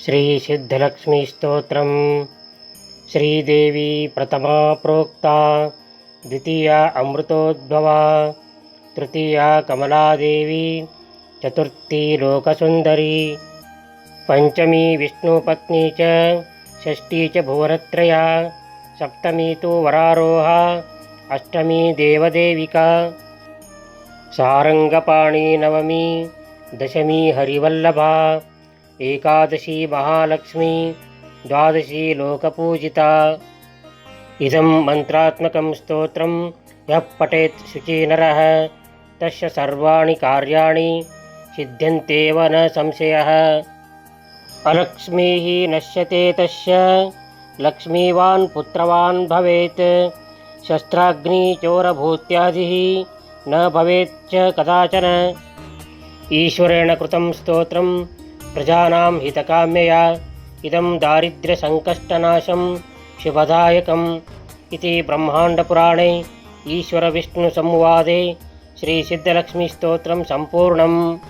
ಶ್ರೀ ಸಿದ್ಧಲಕ್ಷ್ಮೀ ಸ್ತೋತ್ರಂ. ಶ್ರೀದೇವಿ ಪ್ರಥಮಾ ಪ್ರೋಕ್ತ, ದ್ವಿತೀಯ ಅಮೃತೋದ್ಭವ, ತೃತೀಯ ಕಮಲಾದೇವಿ, ಚತುರ್ಥಿ ಲೋಕಸುಂದರಿ, ಪಂಚಮಿ ವಿಷ್ಣುಪತ್ನಿ ಚ, ಷಷ್ಠಿ ಚ ಭುವನತ್ರಯ, ಸಪ್ತಮಿ ತು ವರಾರೋಹ, ಅಷ್ಟಮಿ ದೇವದೇವಿಕಾ, ಸಾರಂಗಪಾಣಿ ನವಮಿ, ದಶಮಿ ಹರಿವಲ್ಲಭಾ, ಏಕಾದಶಿ ಮಹಾಲಕ್ಷ್ಮೀ, ದ್ವಾದಶಿ ಲೋಕಪೂಜಿತಾ. ಇದಂ ಮಂತ್ರಾತ್ಮಕಂ ಸ್ತೋತ್ರಂ ಯಃ ಪಠೇತ್ ಶುಚೀನರಃ ತಸ್ಯ ಸರ್ವಾಣಿ ಕಾರ್ಯಾಣಿ ಸಿದ್ಧ್ಯಂತೇವ ನ ಸಂಶಯಃ. ಅಲಕ್ಷ್ಮೀಃ ನಶ್ಯತೆ ತಸ್ಯ ಲಕ್ಷ್ಮೀವಾನ್ ಪುತ್ರವಾನ್ ಭವೇತ್. ಶಸ್ತ್ರಾಗ್ನಿ ಚೋರಭೂತ್ಯಾದಿಃ ನ ಭವೇಚ್ಚ ಕದಾಚನ. ಈಶ್ವರೇಣ ಕೃತಂ ಸ್ತೋತ್ರಂ ಪ್ರಜಾನಾಂ ಹಿತಕಾಮ್ಯಯಾ. ಇದಂ ದಾರಿದ್ರ್ಯಸಂಕಷ್ಟನಾಶಂ ಶುಭದಾಯಕಂ ಇತಿ ಬ್ರಹ್ಮಾಂಡಪುರಾಣೇ ಈಶ್ವರವಿಷ್ಣುಸಂವಾದೆ ಶ್ರೀಸಿದ್ಧಲಕ್ಷ್ಮೀಸ್ತೋತ್ರಂ ಸಂಪೂರ್ಣಂ.